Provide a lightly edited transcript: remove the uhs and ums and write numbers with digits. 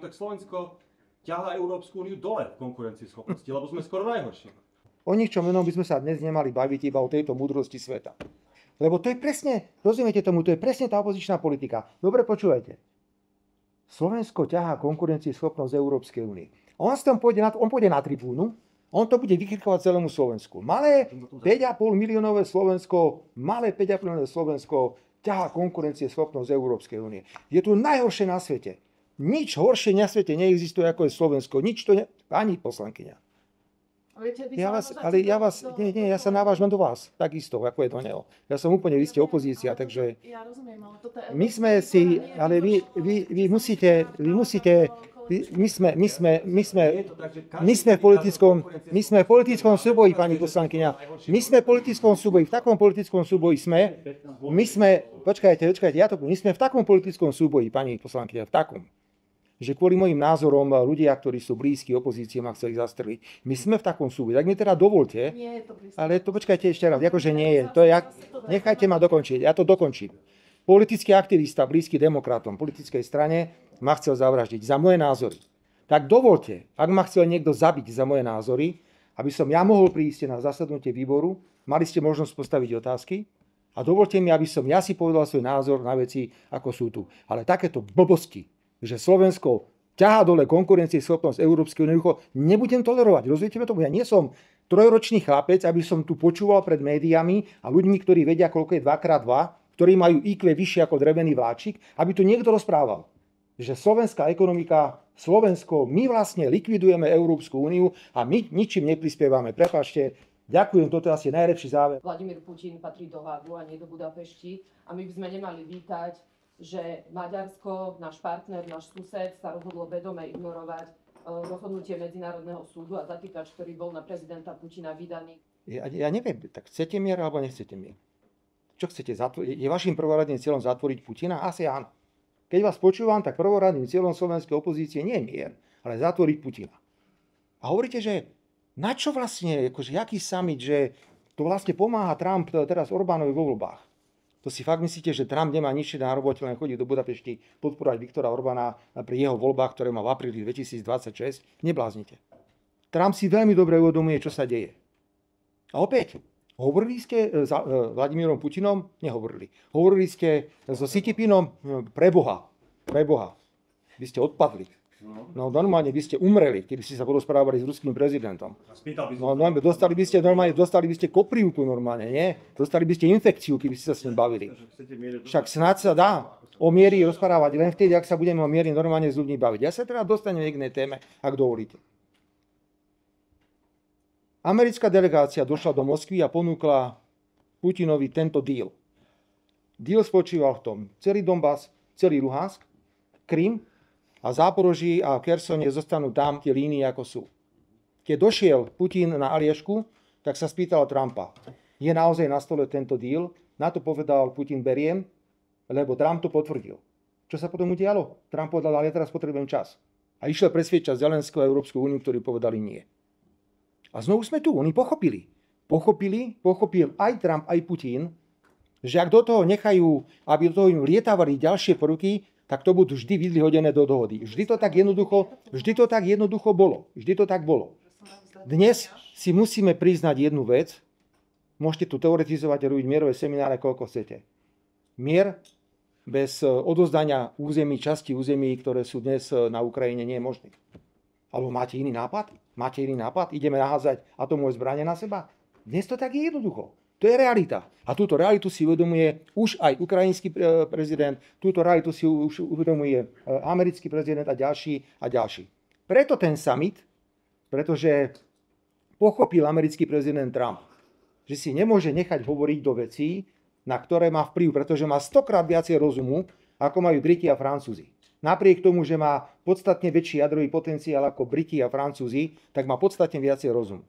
Tak Slovensko ťahá Európsku úniu dole v konkurencieschopnosti, lebo sme skoro najhorší. O ničom inom by sme sa dnes nemali baviť, iba o tejto múdrosti sveta. Lebo to je presne, rozumiete tomu, to je presne tá opozičná politika. Dobre počúvajte. Slovensko ťahá konkurencieschopnosť Európskej únie. On pôjde na tribúnu, on to bude vykrikovať celému Slovensku. Malé 5,5 miliónové Slovensko, ťahá konkurencieschopnosť Európskej únie. Je tu najhoršie na svete. Nič horšie na svete neexistuje, ako je Slovensko. Nič to Pani poslankyňa. Ja sa navážem do vás, takisto, ako je do neho. Ja som úplne, vy ste opozícia, takže... Ja rozumiem, ale toto je... My sme si, ale vy musíte, my sme v politickom súboji, pani poslankyňa. My sme v politickom súboji, v takom politickom súboji sme, počkajte, my sme v takom politickom súboji, pani poslankyňa, v takom, že kvôli mojim názorom ľudia, ktorí sú blízki opozície, ma chceli zastreliť. My sme v takom súboji. Tak mi teda dovolte, ale to počkajte ešte raz, akože nie je. Nechajte ma dokončiť, ja to dokončím. Politický aktivista, blízky demokratom, politickej strane, ma chcel zavraždiť za moje názory. Tak dovolte, ak ma chcel niekto zabiť za moje názory, aby som ja mohol prísť na zasadnutie výboru, mali ste možnosť postaviť otázky a dovolte mi, aby som ja si povedal svoj názor na veci, ako sú tu. Ale takéto blbosti, že Slovensko ťahá dole konkurencieschopnosť Európskej únie, nebudem tolerovať. Rozumiete tomu? Ja nie som trojročný chlapec, aby som tu počúval pred médiami a ľuďmi, ktorí vedia, koľko je 2x2, ktorí majú IQ vyššie ako drevený vláčik, aby tu niekto rozprával, že slovenská ekonomika, Slovensko, my vlastne likvidujeme Európsku úniu a my ničím neprispievame. Prepáčte, ďakujem, toto je asi najlepší záver. Vladimír Putin patrí do Hágu a nie do Budapešti a my by sme nemali vítať, že Maďarsko, náš partner, náš sused, sa rozhodlo vedome ignorovať rozhodnutie Medzinárodného súdu a zatýkač, ktorý bol na prezidenta Putina vydaný. Ja neviem, tak chcete mier alebo nechcete mier? Čo chcete? Je vašim prvoradným cieľom zatvoriť Putina? Asi áno. Keď vás počúvam, tak prvoradným cieľom slovenskej opozície nie je mier, ale zatvoriť Putina. A hovoríte, že na čo vlastne, akože jaký summit, že to vlastne pomáha Trump teraz Orbánovi vo voľbách. To si fakt myslíte, že Trump nemá nič na robote, len chodí do Budapešti podporovať Viktora Orbána pri jeho voľbách, ktoré má v apríli 2026? Nebláznite. Trump si veľmi dobre uvedomuje, čo sa deje. A opäť, hovorili ste s Vladimírom Putinom? Nehovorili. Hovorili ste so Xi Jinpingom? Preboha. Vy ste odpadli. No normálne by ste umreli, keby ste sa porozprávali s ruským prezidentom. No dostali by ste koprivku normálne, nie? Dostali by ste infekciu, keby ste sa s ním bavili. Však snáď sa dá o miery rozprávať len vtedy, ak sa budeme o miery normálne s ľuďmi baviť. Ja sa teda dostanem k jednej téme, ak dovolíte. Americká delegácia došla do Moskvy a ponúkla Putinovi tento deal. Deal spočíval v tom, celý Donbas, celý Luhansk, Krym a Záporoží a Kersone zostanú tam tie línie, ako sú. Keď došiel Putin na Aliešku, tak sa spýtal Trumpa, je naozaj na stole tento deal? Na to povedal Putin, beriem, lebo Trump to potvrdil. Čo sa potom udialo? Trump povedal, ale ja teraz potrebujem čas. A išiel presviedčať Zelenského a Európsku úniu, ktorí povedali nie. A znovu sme tu, oni pochopil aj Trump, aj Putin, že ak do toho nechajú, aby do toho im lietávali ďalšie prvky, tak to budú vždy vyhodené do dohody. Vždy to tak jednoducho bolo. Dnes si musíme priznať jednu vec. Môžete tu teoretizovať a robiť mierové semináre, koľko chcete. Mier bez odozdania časti území, ktoré sú dnes na Ukrajine, nie je možný. Alebo máte iný nápad? Ideme nahádzať atomové zbrane na seba? Dnes to tak je jednoducho. To je realita. A túto realitu si uvedomuje už aj ukrajinský prezident, túto realitu si už uvedomuje americký prezident a ďalší. Preto ten summit, pretože pochopil americký prezident Trump, že si nemôže nechať hovoriť do vecí, na ktoré má vplyv, pretože má 100-krát viacej rozumu, ako majú Briti a Francúzi. Napriek tomu, že má podstatne väčší jadrový potenciál ako Briti a Francúzi, tak má podstatne viacej rozumu.